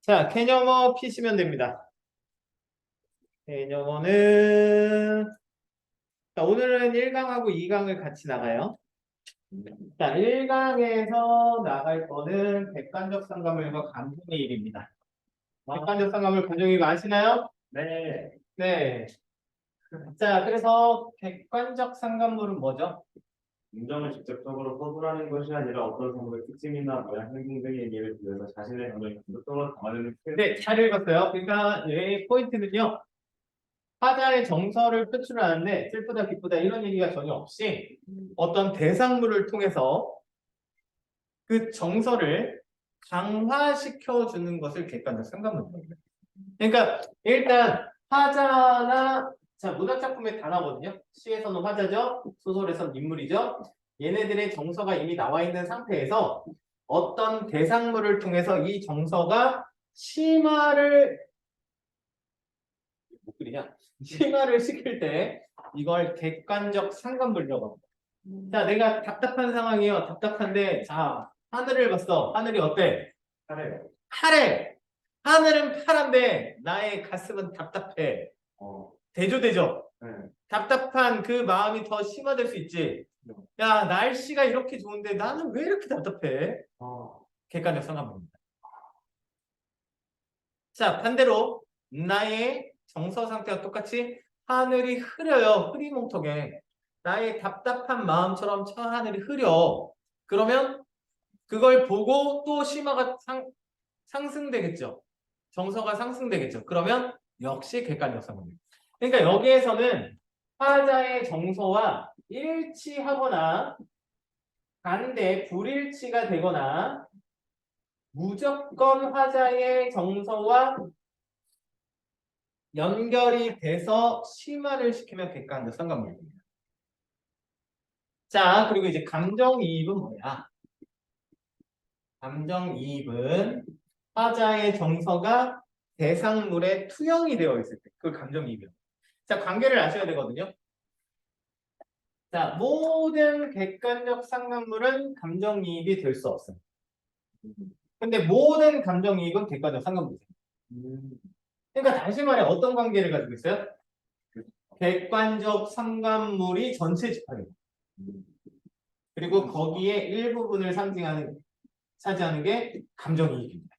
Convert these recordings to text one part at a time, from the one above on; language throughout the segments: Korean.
자, 개념어 피시면 됩니다. 개념어는 자, 오늘은 1강하고 2강을 같이 나가요. 자, 1강에서 나갈 거는 객관적 상관물과 감정의 일입니다. 객관적 상관물, 감정의 일 아시나요? 네. 네. 자, 그래서 객관적 상관물은 뭐죠? 감정을 직접적으로 서술하는 것이 아니라 어떤 상황의 특징이나 모양, 행동 등의 예를 들어서 자신의 감정이 감정적으로 담아내는 네, 잘 읽었어요. 그러니까 이 포인트는요. 화자의 정서를 표출하는데 슬프다, 기쁘다 이런 얘기가 전혀 없이 어떤 대상물을 통해서 그 정서를 강화시켜 주는 것을 객관적 상관문입니다. 그러니까 일단 화자나 자 문학 작품에 다 나오거든요. 시에서는 화자죠, 소설에서는 인물이죠. 얘네들의 정서가 이미 나와 있는 상태에서 어떤 대상물을 통해서 이 정서가 심화를 못 그리냐? 심화를 시킬 때 이걸 객관적 상관물이라고 합니다. 자, 내가 답답한 상황이에요. 답답한데, 자, 하늘을 봤어. 하늘이 어때? 하래. 파래. 하늘은 파란데 나의 가슴은 답답해. 대조되죠? 네. 답답한 그 마음이 더 심화될 수 있지. 야, 날씨가 이렇게 좋은데 나는 왜 이렇게 답답해? 객관적 상관물입니다. 자, 반대로 나의 정서 상태와 똑같이 하늘이 흐려요. 흐리멍텅해. 나의 답답한 마음처럼 저 하늘이 흐려. 그러면 그걸 보고 또 심화가 상승되겠죠. 정서가 상승되겠죠. 그러면 역시 객관적 상관입니다. 그러니까 여기에서는 화자의 정서와 일치하거나 반대 불일치가 되거나 무조건 화자의 정서와 연결이 돼서 심화를 시키면 객관적 상관물입니다. 자, 그리고 이제 감정이입은 뭐야? 감정이입은 화자의 정서가 대상물에 투영이 되어 있을 때, 그 감정이입이요. 자, 관계를 아셔야 되거든요. 자, 모든 객관적 상관물은 감정이입이 될 수 없어요. 근데 모든 감정이입은 객관적 상관물이에요. 그러니까 다시 말해 어떤 관계를 가지고 있어요? 객관적 상관물이 전체 집합이에요. 그리고 거기에 일부분을 차지하는 게 감정이입입니다.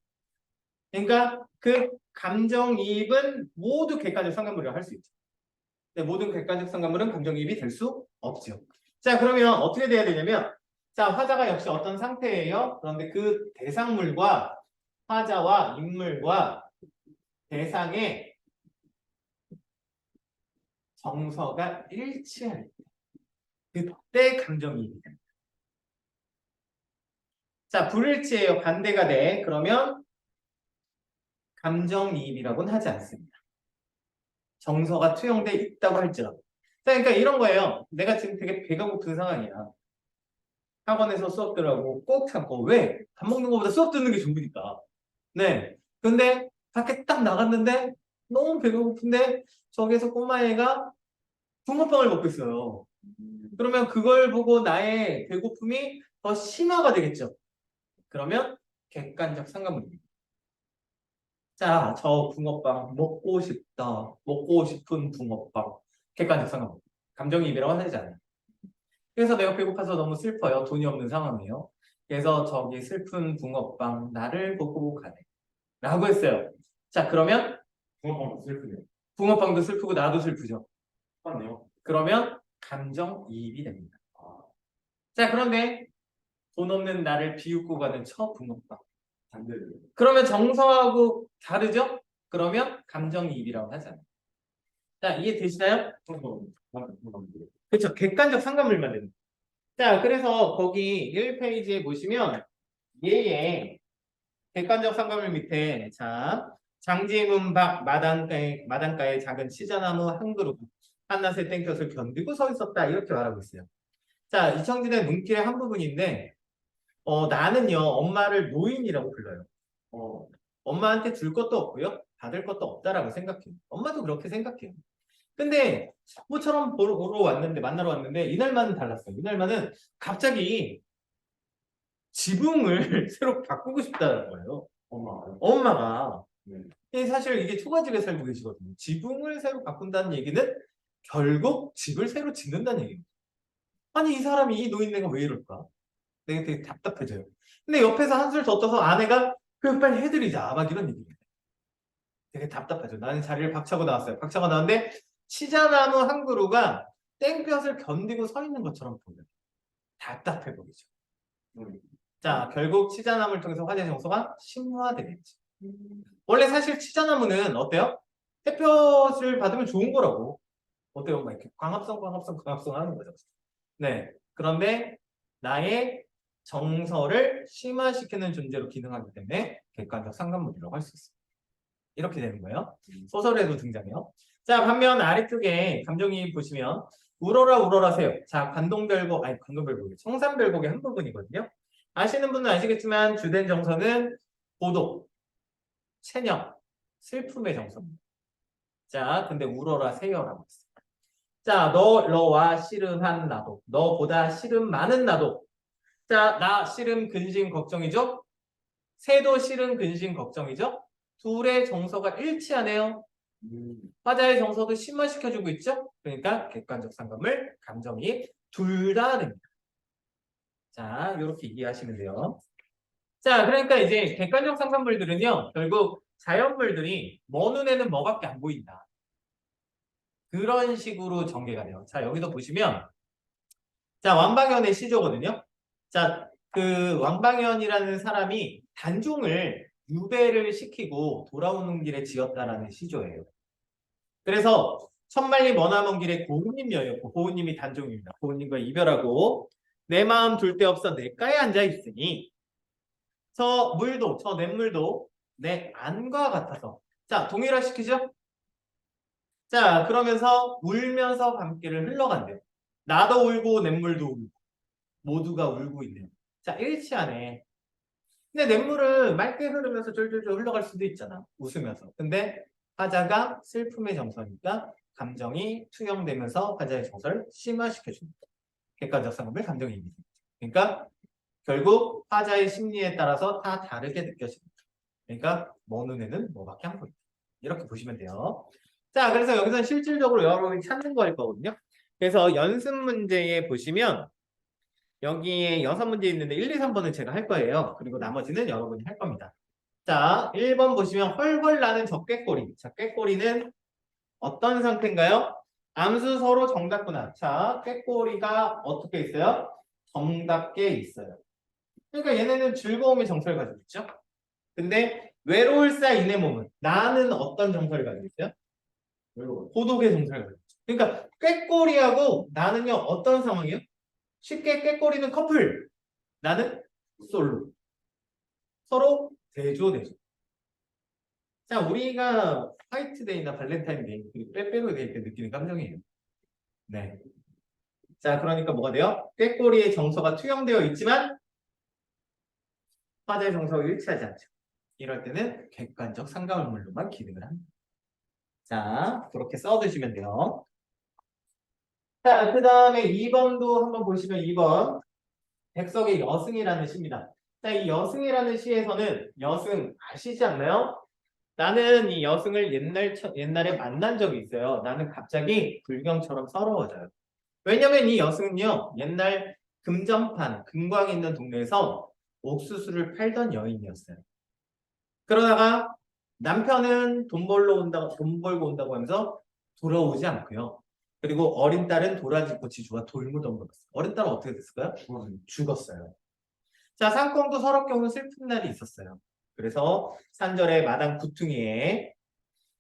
그러니까 그 감정이입은 모두 객관적 상관물이라고 할 수 있죠. 근데 모든 객관적 상관물은 감정이입이 될 수 없죠. 자, 그러면 어떻게 돼야 되냐면 자, 화자가 역시 어떤 상태예요. 그런데 그 대상물과 화자와 인물과 대상의 정서가 일치할 때 그때 감정이입이 됩니다. 자, 불일치예요. 반대가 돼. 그러면 감정이입이라고는 하지 않습니다. 정서가 투영돼 있다고 할지라도. 자, 그러니까 이런 거예요. 내가 지금 되게 배가 고픈 상황이야. 학원에서 수업 들으라고 꼭 참고. 왜? 밥 먹는 것보다 수업 듣는 게 좋으니까. 네. 근데 밖에 딱 나갔는데 너무 배가 고픈데 저기서 꼬마애가 붕어빵을 먹고 있어요. 그러면 그걸 보고 나의 배고픔이 더 심화가 되겠죠. 그러면 객관적 상관물입니다. 자, 저 붕어빵 먹고 싶다. 먹고 싶은 붕어빵. 객관적 상관물. 감정이입이라고 하지 않아요. 그래서 내가 배고파서 너무 슬퍼요. 돈이 없는 상황이에요. 그래서 저기 슬픈 붕어빵 나를 보고 가네. 라고 했어요. 자, 그러면 붕어빵도 슬프네요. 붕어빵도 슬프고 나도 슬프죠. 똑같네요. 그러면 감정이입이 됩니다. 자, 그런데 돈 없는 나를 비웃고 가는 저 붕어빵. 반대로. 그러면 정서하고 다르죠? 그러면 감정이입이라고 하잖아요. 자, 이해되시나요? 그렇죠. 객관적 상관물만 됩니다. 자, 그래서 거기 1페이지에 보시면 얘의 객관적 상관물 밑에 자 장지문 밖 마당가에 작은 시자나무 한 그룹 한낮의 땡볕을 견디고 서 있었다 이렇게 말하고 있어요. 자, 이청진의 눈길의 한 부분인데 나는요 엄마를 노인이라고 불러요. 엄마한테 줄 것도 없고요 받을 것도 없다라고 생각해요. 엄마도 그렇게 생각해요. 근데 모처럼 만나러 왔는데 이날만은 달랐어요. 이날만은 갑자기 지붕을 새로 바꾸고 싶다는 거예요. 엄마가. 네. 사실 이게 두 가지가 살고 계시거든요. 지붕을 새로 바꾼다는 얘기는 결국 집을 새로 짓는다는 얘기입니다. 아니 이 사람이 이 노인네가 왜 이럴까? 내가 되게 답답해져요. 근데 옆에서 한술 더 떠서 아내가 그 빨리 해드리자 막 이런 얘기예요. 되게 답답하죠. 나는 자리를 박차고 나왔어요. 박차고 나왔는데 치자나무 한 그루가 땡볕을 견디고 서 있는 것처럼 보여요. 답답해 보이죠. 자, 결국 치자나무를 통해서 화재 정서가 심화되겠지. 원래 사실 치자나무는 어때요? 햇볕을 받으면 좋은 거라고. 어때요? 막 이렇게 광합성 하는 거죠. 네. 그런데 나의 정서를 심화시키는 존재로 기능하기 때문에 객관적 상관물이라고 할 수 있습니다. 이렇게 되는 거예요. 소설에도 등장해요. 자, 반면 아래쪽에 감정이입 보시면 우러라세요. 자, 관동별곡, 청산별곡의 한 부분이거든요. 아시는 분은 아시겠지만 주된 정서는 고독, 체념, 슬픔의 정서입니다. 자, 근데 우러라세요라고 했어요. 자, 너와 씨름한 나도, 너보다 씨름 많은 나도. 자, 나 씨름 근심 걱정이죠? 새도 씨름 근심 걱정이죠? 둘의 정서가 일치하네요. 화자의 정서도 심화시켜주고 있죠? 그러니까 객관적 상관물, 감정이 둘 다 됩니다. 자, 이렇게 이해하시면 돼요. 자, 그러니까 이제 객관적 상관물들은요, 결국 자연물들이 뭐 눈에는 뭐밖에 안 보인다. 그런 식으로 전개가 돼요. 자, 여기도 보시면, 자, 왕방현의 시조거든요. 자, 그 왕방현이라는 사람이 단종을 유배를 시키고 돌아오는 길에 지었다라는 시조예요. 그래서 천만리 머나먼 길에 고우님이었고 고우님이 단종입니다. 고우님과 이별하고 내 마음 둘 데 없어 내가에 앉아 있으니 저 냇물도 내 안과 같아서 자 동일화시키죠? 자 그러면서 울면서 밤길을 흘러간대요. 나도 울고 냇물도 울고 모두가 울고 있네요. 자 일치하네. 근데 냇물은 맑게 흐르면서 졸졸졸 흘러갈 수도 있잖아. 웃으면서. 근데 화자가 슬픔의 정서니까 감정이 투영되면서 화자의 정서를 심화시켜줍니다. 객관적 상황을 감정이입니다. 그러니까 결국 화자의 심리에 따라서 다 다르게 느껴집니다. 그러니까 뭐 눈에는 뭐밖에 안 보인다. 이렇게 보시면 돼요. 자, 그래서 여기서 실질적으로 여러분이 찾는 거일 거거든요. 그래서 연습 문제에 보시면 여기에 6문제 있는데 1, 2, 3번은 제가 할 거예요. 그리고 나머지는 여러분이 할 겁니다. 자, 1번 보시면 헐헐 나는 저 꾀꼬리. 자, 꾀꼬리는 어떤 상태인가요? 암수 서로 정답구나. 자, 꾀꼬리가 어떻게 있어요? 정답게 있어요. 그러니까 얘네는 즐거움의 정서를 가지고 있죠. 근데 외로울사 이내 몸은 나는 어떤 정서를 가지고 있어요? 고독의 정서를 가지고 있죠. 그러니까 꾀꼬리하고 나는요 어떤 상황이에요? 쉽게 꾀꼬리는 커플, 나는 솔로. 서로 대조. 자, 우리가 화이트데이나 발렌타인데이, 그리고 빼빼로데이 때 느끼는 감정이에요. 네. 자, 그러니까 뭐가 돼요? 꾀꼬리의 정서가 투영되어 있지만 화자의 정서가 일치하지 않죠. 이럴 때는 객관적 상관물로만 기능을 합니다. 자, 그렇게 써두시면 돼요. 자, 그 다음에 2번도 한번 보시면 2번. 백석의 여승이라는 시입니다. 자, 이 여승이라는 시에서는 여승 아시지 않나요? 나는 이 여승을 옛날에 만난 적이 있어요. 나는 갑자기 불경처럼 서러워져요. 왜냐면 이 여승은요, 옛날 금전판, 금광 있는 동네에서 옥수수를 팔던 여인이었어요. 그러다가 남편은 돈 벌고 온다고 하면서 돌아오지 않고요. 그리고 어린 딸은 도라지 꽃이 돌무덤으로 갔어요. 어린 딸은 어떻게 됐을까요? 죽었어요. 자, 상공도 서럽게 오는 슬픈 날이 있었어요. 그래서 산절의 마당 구퉁이에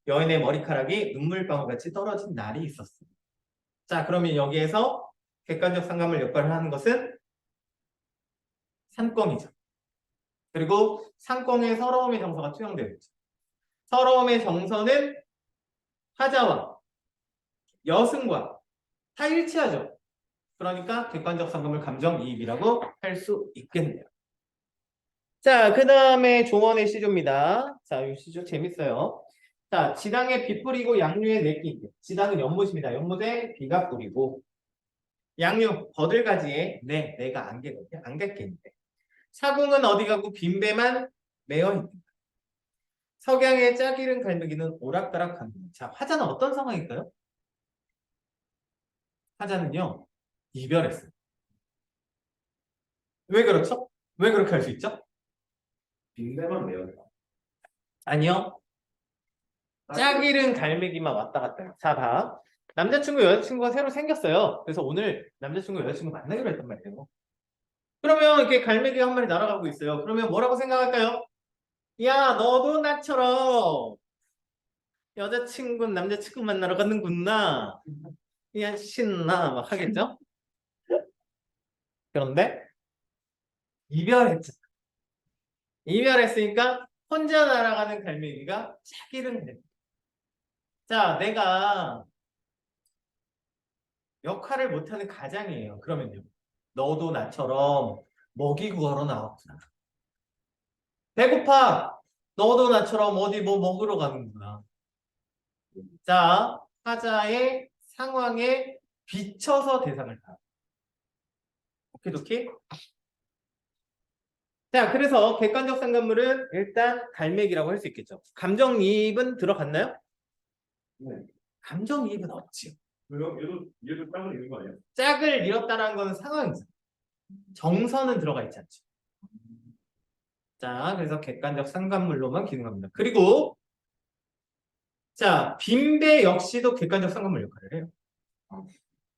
여인의 머리카락이 눈물방울같이 떨어진 날이 있었어요. 자, 그러면 여기에서 객관적 상관물 역할을 하는 것은 산꽁이죠. 그리고 산꽁의 서러움의 정서가 투영되어 있죠. 서러움의 정서는 화자와 여승과 다 일치하죠. 그러니까 객관적 상관물 감정이입이라고 할 수 있겠네요. 자, 그 다음에 조원의 시조입니다. 자, 이 시조 재밌어요. 자, 지당에 비 뿌리고 양류에 내끼. 지당은 연못입니다. 연못에 비가 뿌리고 양류, 버들가지에 내가 안개거든요. 안개끼인데. 사궁은 어디 가고 빈배만 메어 있다. 석양의 짝이른 갈매기는 오락가락합니다. 자, 화자는 어떤 상황일까요? 화자는요, 이별했어요. 왜 그렇죠? 왜 그렇게 할 수 있죠? 빈대만 내요. 아니요. 짝이른 갈매기만 왔다 갔다 해요. 자, 봐. 남자친구, 여자친구가 새로 생겼어요. 그래서 오늘 남자친구, 여자친구 만나기로 했단 말이에요. 그러면 이렇게 갈매기가 한 마리 날아가고 있어요. 그러면 뭐라고 생각할까요? 야, 너도 나처럼 여자친구, 남자친구 만나러 가는구나. 야, 신나. 막 하겠죠? 그런데 이별했죠. 이별했으니까 혼자 날아가는 갈매기가 짝이른 갈매기. 자, 내가 역할을 못하는 가장이에요. 그러면요. 너도 나처럼 먹이고 걸어 나왔구나. 배고파. 너도 나처럼 어디 뭐 먹으러 가는구나. 자, 화자의 상황에 비춰서 대상을 다. 오케이. 자, 그래서 객관적 상관물은 일단 갈매기라고 할 수 있겠죠. 감정이입은 들어갔나요? 네. 감정이입은 없지요. 얘도 짝을 잃는 거 아니에요? 짝을 잃었다는 것은 상황이죠. 정서는 들어가 있지 않죠. 자, 그래서 객관적 상관물로만 기능합니다. 그리고 자, 빈배 역시도 객관적 상관물 역할을 해요.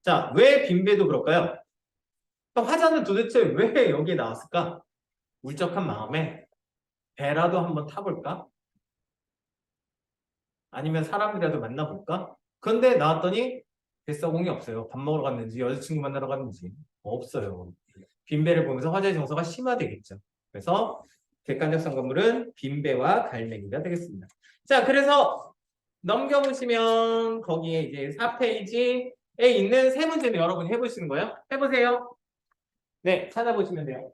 자, 왜 빈배도 그럴까요? 그러니까 화자는 도대체 왜 여기에 나왔을까? 울적한 마음에 배라도 한번 타볼까? 아니면 사람이라도 만나볼까? 그런데 나왔더니 뱃사공이 없어요. 밥 먹으러 갔는지 여자친구 만나러 갔는지 없어요. 빈배를 보면서 화자의 정서가 심화되겠죠. 그래서 객관적 상관물은 빈배와 갈매기가 되겠습니다. 자, 그래서 넘겨보시면 거기에 이제 4페이지에 있는 세 문제는 여러분이 해보시는 거예요. 해보세요. 네, 찾아보시면 돼요.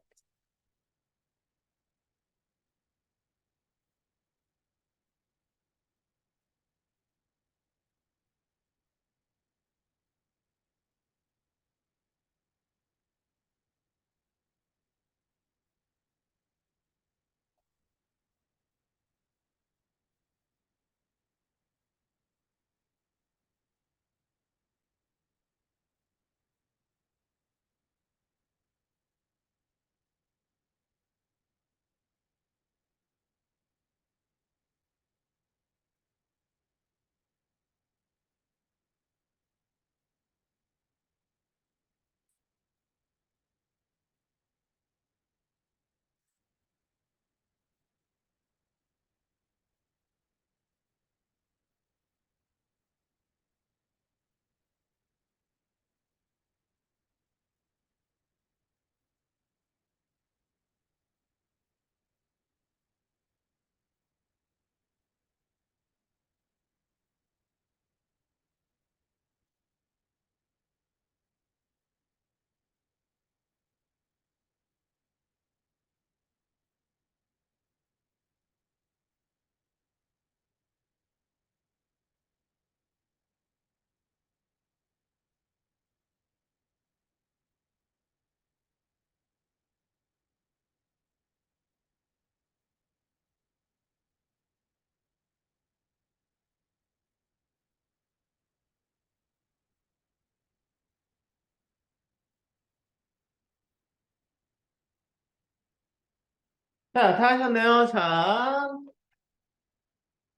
자, 다 하셨네요. 자,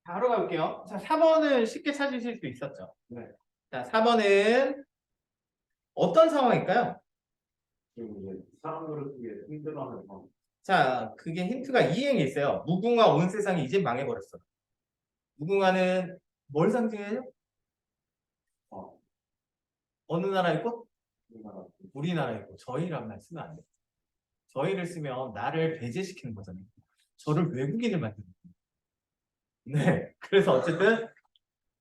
바로 가볼게요. 자, 4번은 쉽게 찾으실 수 있었죠. 네. 자, 4번은 어떤 상황일까요? 그리고 이제 사람들을 되게 힘들어하는 상황. 자, 그게 힌트가 이행에 있어요. 무궁화 온 세상이 이제 망해버렸어. 무궁화는 뭘 상징해요? 어, 어느 나라의 꽃? 우리나라. 우리나라의 꽃. 저희란 말 쓰면 안 돼. 저희를 쓰면 나를 배제시키는 거잖아요. 저를 외국인을 만드는 거예요. 네. 그래서 어쨌든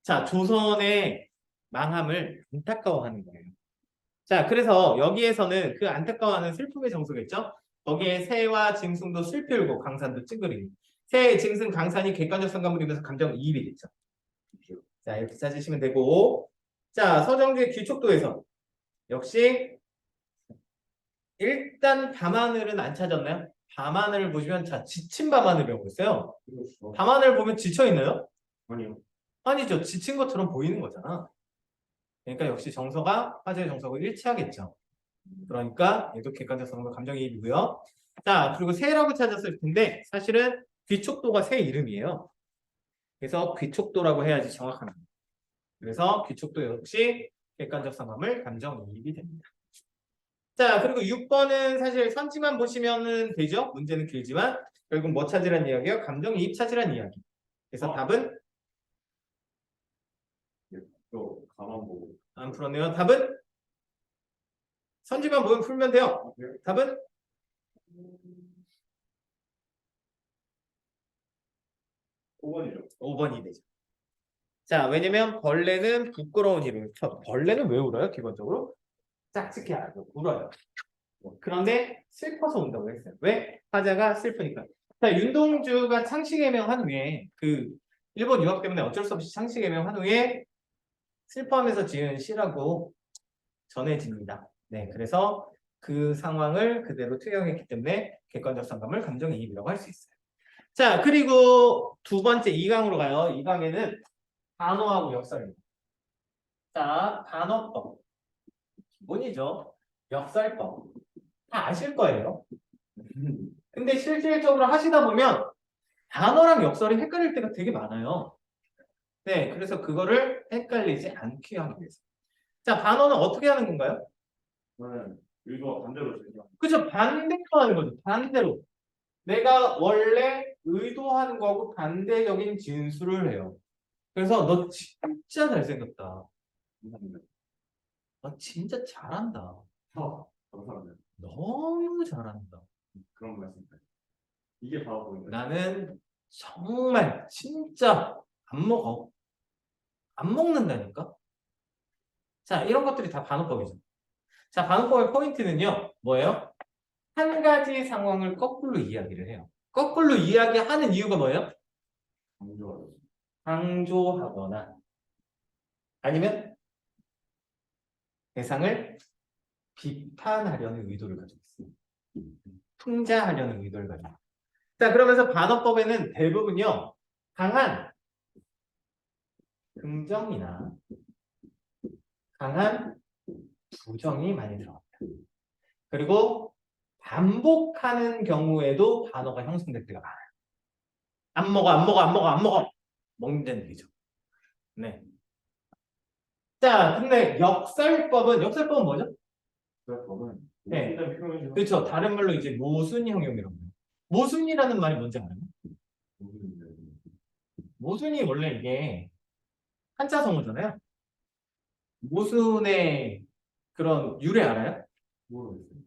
자, 조선의 망함을 안타까워하는 거예요. 자, 그래서 여기에서는 그 안타까워하는 슬픔의 정서겠죠? 거기에 새와 짐승도 슬피울고 강산도 찡그리고 새, 짐승, 강산이 객관적 상관물이면서 감정이입이 됐죠. 자, 이렇게 찾으시면 되고 자, 서정주의 귀촉도에서 역시 일단 밤하늘은 안 찾았나요? 밤하늘을 보시면 자 지친 밤하늘이라고 있어요. 그렇죠. 밤하늘 보면 지쳐 있나요? 아니요. 아니죠. 지친 것처럼 보이는 거잖아. 그러니까 역시 정서가 화제의 정서하고 일치하겠죠. 그러니까 얘도 객관적 성과 감정이입이고요. 자, 그리고 새라고 찾았을 텐데 사실은 귀촉도가 새 이름이에요. 그래서 귀촉도라고 해야지 정확합니다. 그래서 귀촉도 역시 객관적 상황을 감정이입이 됩니다. 자, 그리고 6번은 사실 선지만 보시면은 되죠? 문제는 길지만 결국 뭐 찾으란 이야기예요? 감정이입 찾으란 이야기. 그래서 답은 또 가만 보고. 안 풀었네요. 답은 선지만 보면 풀면 돼요. 답은 5번이죠. 5번이 되죠. 자, 왜냐면 벌레는 부끄러운 이름을 벌레는 왜 울어요? 기본적으로 짝짓기 안 하고 울어요. 그런데 슬퍼서 운다고 했어요. 왜? 화자가 슬프니까. 자, 윤동주가 창씨 개명한 후에 그 일본 유학 때문에 어쩔 수 없이 창씨 개명한 후에 슬퍼하면서 지은 시라고 전해집니다. 네, 그래서 그 상황을 그대로 투영했기 때문에 객관적 상감을 감정이입이라고 할 수 있어요. 자, 그리고 두 번째 2강으로 가요. 2강에는 단어하고 역설입니다. 자, 단어법. 기본이죠. 역설법. 다 아실 거예요. 근데 실질적으로 하시다 보면 단어랑 역설이 헷갈릴 때가 되게 많아요. 네, 그래서 그거를 헷갈리지 않게 하기 위해서. 자, 반어는 어떻게 하는 건가요? 저는 의도와 반대로 제시합니다. 그죠? 반대로 하는 거죠. 반대로. 내가 원래 의도하는 거하고 반대적인 진술을 해요. 그래서 너 진짜 잘생겼다. 감사합니다. 너 진짜 잘한다. 감사합니다. 너무 잘한다. 그런 말씀입니다. 이게 바로 보인 거예요. 나는 정말 진짜 안 먹어. 안 먹는다니까? 자, 이런 것들이 다 반어법이죠. 자, 반어법의 포인트는요, 뭐예요? 한 가지 상황을 거꾸로 이야기를 해요. 거꾸로 이야기하는 이유가 뭐예요? 강조하죠. 강조하거나 아니면 대상을 비판하려는 의도를 가지고 있습니다. 풍자하려는 의도를 가지고 있습니다. 자, 그러면서 반어법에는 대부분요, 강한 긍정이나 강한 부정이 많이 들어갑니다. 그리고 반복하는 경우에도 반어가 형성될 때가 많아요. 안 먹어, 안 먹어, 안 먹어, 안 먹어. 먹는다는 얘기죠. 네. 자, 근데 역설법은 뭐죠? 그래서 네. 모순된 표현이죠. 그렇죠. 다른 말로 이제 모순형용이라고 해요. 모순이라는 말이 뭔지 알아요? 모순이 원래 이게 한자 성어잖아요. 모순의 그런 유래 알아요? 모르겠어요.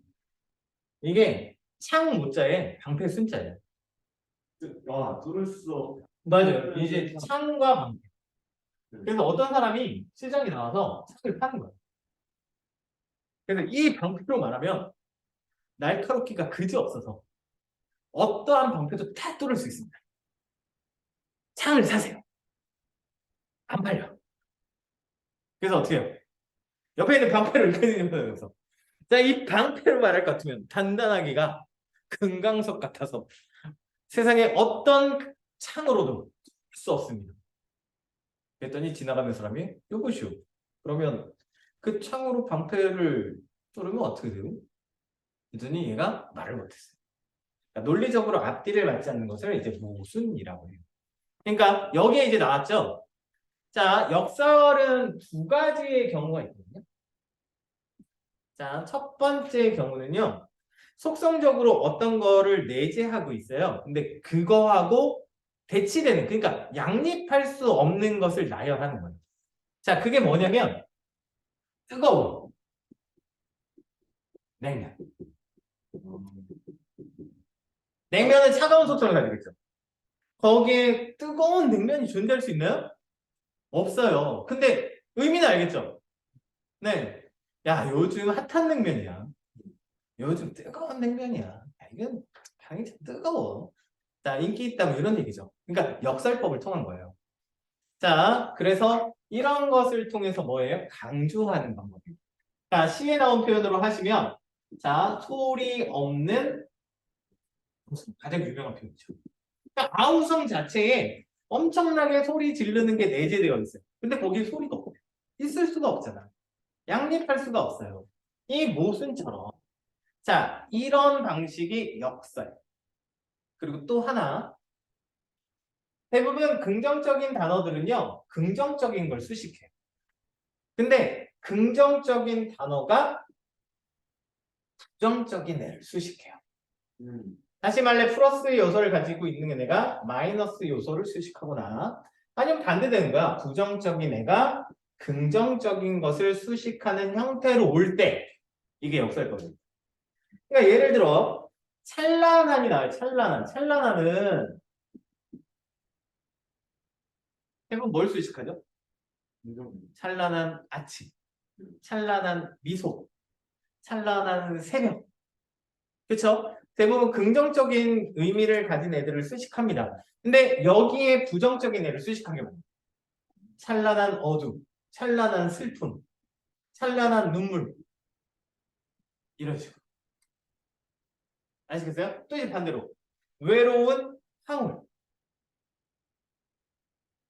이게 창 모자에 방패 순자예요. 뚫을 수 없. 맞아요. 이제 창과 방패. 그래서 어떤 사람이 시장에 나와서 창을 파는 거예요. 그래서 이 방패로 말하면 날카롭기가 그지없어서 어떠한 방패도 다 뚫을 수 있습니다. 창을 사세요. 안 팔려. 그래서 어떻게 해요? 옆에 있는 방패를 끄집어내서 자, 이 방패를 말할 것 같으면 단단하기가 금강석 같아서 세상에 어떤 창으로도 뚫을 수 없습니다. 그랬더니 지나가는 사람이 여보시오. 그러면 그 창으로 방패를 뚫으면 어떻게 돼요? 그랬더니 얘가 말을 못했어요. 그러니까 논리적으로 앞뒤를 맞지 않는 것을 이제 모순이라고 해요. 그러니까 여기에 이제 나왔죠. 자, 역설은 두 가지의 경우가 있거든요. 자, 첫 번째 경우는요. 속성적으로 어떤 거를 내재하고 있어요. 근데 그거하고 대치되는, 그러니까 양립할 수 없는 것을 나열하는 거예요. 자, 그게 뭐냐면 뜨거운 냉면. 냉면은 차가운 속성을 가지고 있죠. 거기에 뜨거운 냉면이 존재할 수 있나요? 없어요. 근데 의미는 알겠죠? 네. 야, 요즘 핫한 냉면이야. 요즘 뜨거운 냉면이야. 야, 이건 당연히 참 뜨거워. 자, 인기 있다 뭐 이런 얘기죠. 그러니까 역설법을 통한 거예요. 자, 그래서 이런 것을 통해서 뭐예요? 강조하는 방법입니다. 자, 시에 나온 표현으로 하시면 자, 소리 없는 가장 유명한 표현이죠. 그러니까 아우성 자체에 엄청나게 소리 지르는 게 내재되어 있어요. 근데 거기에 소리가 없어요. 있을 수가 없잖아. 양립할 수가 없어요. 이 모순처럼. 자, 이런 방식이 역사예요. 그리고 또 하나. 대부분 긍정적인 단어들은요, 긍정적인 걸 수식해요. 근데 긍정적인 단어가 부정적인 애를 수식해요. 다시 말해 플러스 요소를 가지고 있는 애가 마이너스 요소를 수식하거나 아니면 반대되는 거야. 부정적인 애가 긍정적인 것을 수식하는 형태로 올 때 이게 역사일 거예요. 그러니까 예를 들어 찬란한이 나와요. 찬란한. 찬란한은 해보면 뭘 수식하죠? 찬란한 아침, 찬란한 미소, 찬란한 새벽. 그렇죠? 대부분 긍정적인 의미를 가진 애들을 수식합니다. 근데 여기에 부정적인 애를 수식하게 만요 찬란한 어둠, 찬란한 슬픔, 찬란한 눈물 이런 식으로. 아시겠어요? 또 이제 반대로 외로운 황홀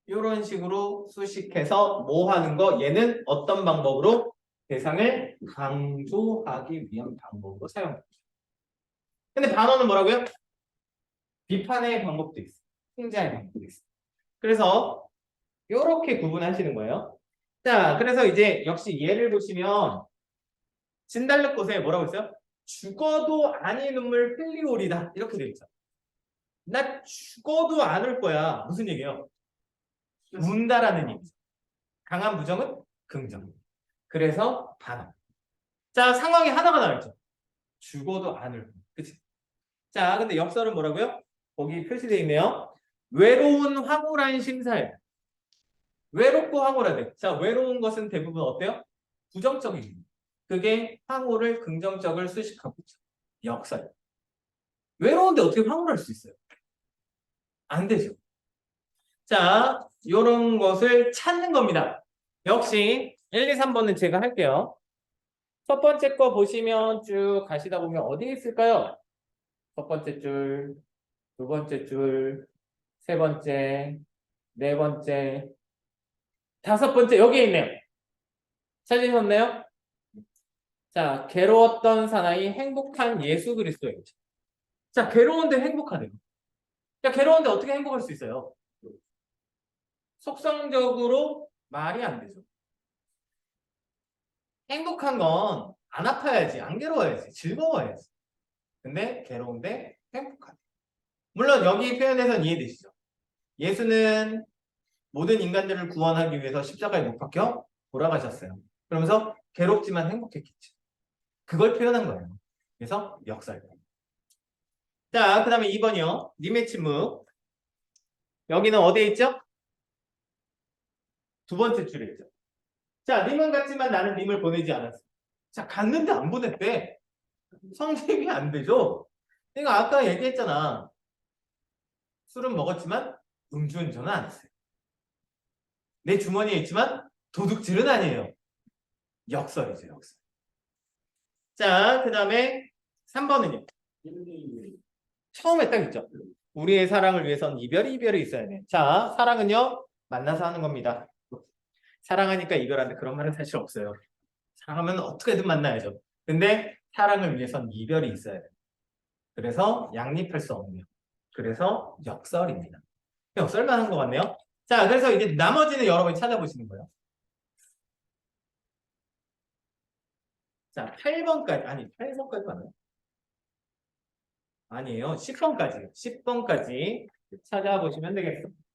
이런 식으로 수식해서 뭐 하는 거? 얘는 어떤 방법으로 대상을 강조하기 위한 방법으로 사용합니다. 근데 반어는 뭐라고요? 비판의 방법도 있어. 풍자의 방법도 있어. 그래서 이렇게 구분하시는 거예요. 자, 그래서 이제 역시 예를 보시면 진달래꽃에 뭐라고 했어요? 죽어도 아니 눈물 흘리오리다 이렇게 되어 있죠. 나 죽어도 안 울 거야. 무슨 얘기예요? 운다라는 얘기죠. 강한 부정은 긍정. 그래서 반응. 자, 상황이 하나가 나왔죠. 죽어도 안 울 거야. 그치? 자, 근데 역설은 뭐라고요? 거기 표시되어 있네요. 외로운 황홀한 심사에 외롭고 황홀하대. 자, 외로운 것은 대부분 어때요? 부정적입니다. 그게 황홀을 긍정적을 수식하고 있죠. 역설. 외로운데 어떻게 황홀할 수 있어요? 안 되죠. 자, 요런 것을 찾는 겁니다. 역시 1, 2, 3번은 제가 할게요. 첫 번째 거 보시면 쭉 가시다 보면 어디에 있을까요? 첫 번째 줄, 두 번째 줄, 세 번째, 네 번째, 다섯 번째 여기에 있네요. 찾으셨나요? 자, 괴로웠던 사나이 행복한 예수 그리스도예요. 자, 괴로운데 행복하대요. 자, 괴로운데 어떻게 행복할 수 있어요? 속성적으로 말이 안 되죠. 행복한 건 안 아파야지, 안 괴로워야지, 즐거워야지. 근데 괴로운데 행복하대. 물론 여기 표현에선 이해되시죠? 예수는 모든 인간들을 구원하기 위해서 십자가에 못 박혀 돌아가셨어요. 그러면서 괴롭지만 행복했겠지. 그걸 표현한 거예요. 그래서 역사예요. 자, 그 다음에 2번이요. 님의 침묵. 여기는 어디에 있죠? 두 번째 줄에 있죠. 자, 님은 같지만 나는 님을 보내지 않았어. 자, 갔는데 안 보냈대. 성립이 안 되죠? 내가 아까 얘기했잖아. 술은 먹었지만 음주운전은 안 했어요. 내 주머니에 있지만 도둑질은 아니에요. 역설이죠, 역설. 자, 그 다음에 3번은요. 처음에 딱 있죠. 우리의 사랑을 위해선 이별이 있어야 돼. 자, 사랑은요. 만나서 하는 겁니다. 사랑하니까 이별하는데 그런 말은 사실 없어요. 사랑하면 어떻게든 만나야죠. 근데 사랑을 위해선 이별이 있어야 돼. 그래서 양립할 수 없네요. 그래서 역설입니다. 역설만 한 것 같네요. 자, 그래서 이제 나머지는 여러분이 찾아보시는 거예요. 자, 8번까지, 아니, 8번까지 맞나요? 아니에요. 10번까지요. 10번까지 찾아보시면 되겠습니다.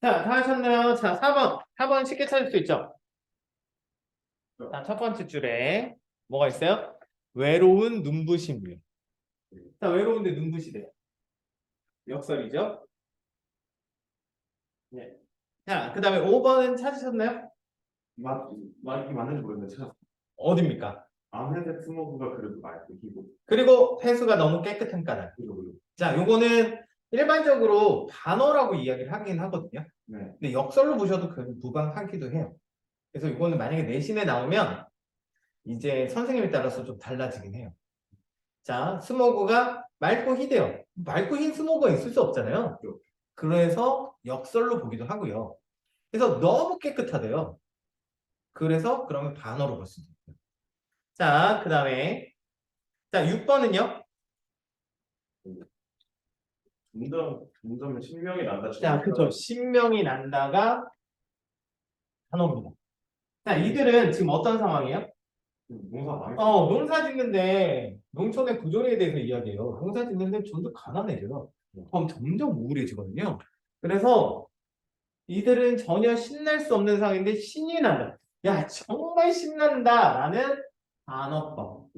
자, 다 하셨나요? 자, 4번. 4번 쉽게 찾을 수 있죠? 자, 첫 번째 줄에 뭐가 있어요? 외로운 눈부심이요. 자, 외로운데 눈부시대요. 역설이죠? 네. 자, 그 다음에 5번은 찾으셨나요? 맞기 맞는지 모르겠는데 찾았어. 어딥니까? 아무래도 스모그가 그래도 맑고 희고 그리고 폐수가 너무 깨끗한 까닭. 그리고 자, 요거는 일반적으로 반어라고 이야기를 하긴 하거든요. 네. 근데 역설로 보셔도 그 무방하기도 해요. 그래서 이거는 만약에 내신에 나오면 이제 선생님에 따라서 좀 달라지긴 해요. 자, 스모그가 맑고 희대요. 맑고 흰 스모그가 있을 수 없잖아요. 그래서 역설로 보기도 하고요. 그래서 너무 깨끗하대요. 그래서 그러면 반어로 볼 수도 있고요. 자, 그 다음에 자, 6번은요. 점점 신명이 난다. 자, 그쵸. 신명이 난다가 단어입니다. 자, 이들은 지금 어떤 상황이에요? 농사 많이 농사 짓는데 농촌의 구조에 대해서 이야기해요. 농사 짓는데 점점 가난해져요. 그럼 점점 우울해지거든요. 그래서 이들은 전혀 신날 수 없는 상황인데 신이 난다. 야, 정말 신난다라는 단어법.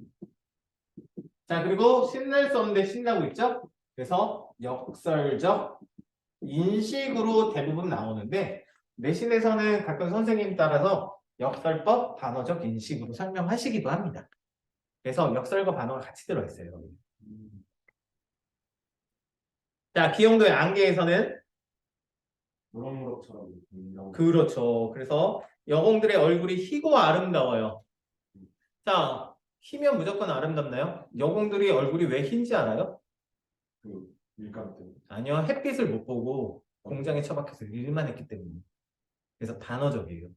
자, 그리고 신날 수 없는데 신나고 있죠? 그래서 역설적 인식으로 대부분 나오는데 내신에서는 가끔 선생님 따라서 역설법 단어적 인식으로 설명하시기도 합니다. 그래서 역설과 반어가 같이 들어있어요. 여기. 자, 기영도의 안개에서는 무럭무럭처럼 그렇죠. 그래서 여공들의 얼굴이 희고 아름다워요. 자, 희면 무조건 아름답나요? 여공들이 얼굴이 왜 흰지 알아요? 그 밀가루 때문에. 아니요. 햇빛을 못 보고 공장에 처박혀서 일만 했기 때문에. 그래서 단어적이에요.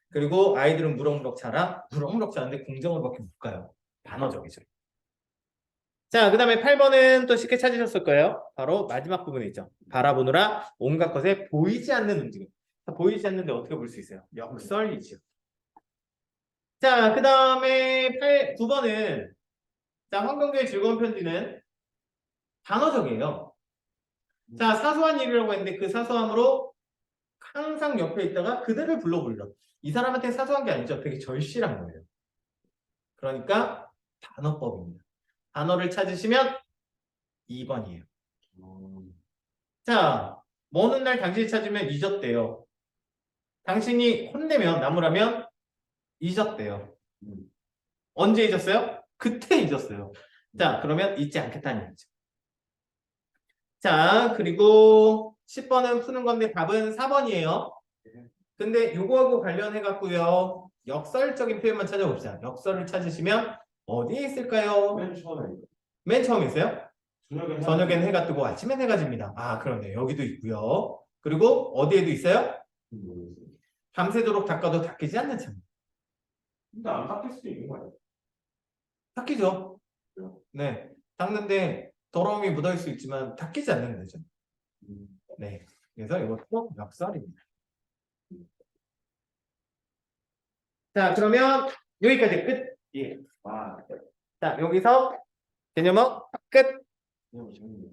그리고 아이들은 무럭무럭 자라? 무럭무럭 자는데 공정으로밖에 못 가요. 단어적이죠. 자, 그 다음에 8번은 또 쉽게 찾으셨을 거예요. 바로 마지막 부분에 있죠. 바라보느라 온갖 것에 보이지 않는 움직임. 보이지 않는데 어떻게 볼 수 있어요? 역설이죠. 자, 그 다음에 9번은 자, 황동규의 즐거운 편지는 단어적이에요. 자, 사소한 일이라고 했는데 그 사소함으로 항상 옆에 있다가 그들을 불러. 이 사람한테 사소한 게 아니죠. 되게 절실한 거예요. 그러니까 단어법입니다. 단어를 찾으시면 2번이에요. 자, 먼 훗날 당신이 찾으면 잊었대요. 당신이 혼내면 나무라면 잊었대요. 언제 잊었어요? 그때 잊었어요. 자, 그러면 잊지 않겠다는 얘기죠. 자, 그리고 10번은 푸는 건데 답은 4번이에요. 근데 요거하고 관련해 갖고요. 역설적인 표현만 찾아봅시다. 역설을 찾으시면 어디에 있을까요? 맨 처음에 맨 처음에 있어요? 저녁에 저녁엔 해가 뜨고 아침엔 해가 집니다. 아, 그런데 여기도 있고요. 그리고 어디에도 있어요? 모르겠어요. 밤새도록 닦아도 닦이지 않는 참. 근데 안 바뀔 수도 있는 거예요. 닦이죠. 네. 닦는데 더러움이 묻어있을 수 있지만 닦이지 않는 거죠. 네. 그래서 이것도 역설입니다. 자, 그러면 여기까지 끝. 예. 아, 자, 여기서 개념어 끝. 그냥 재밌네.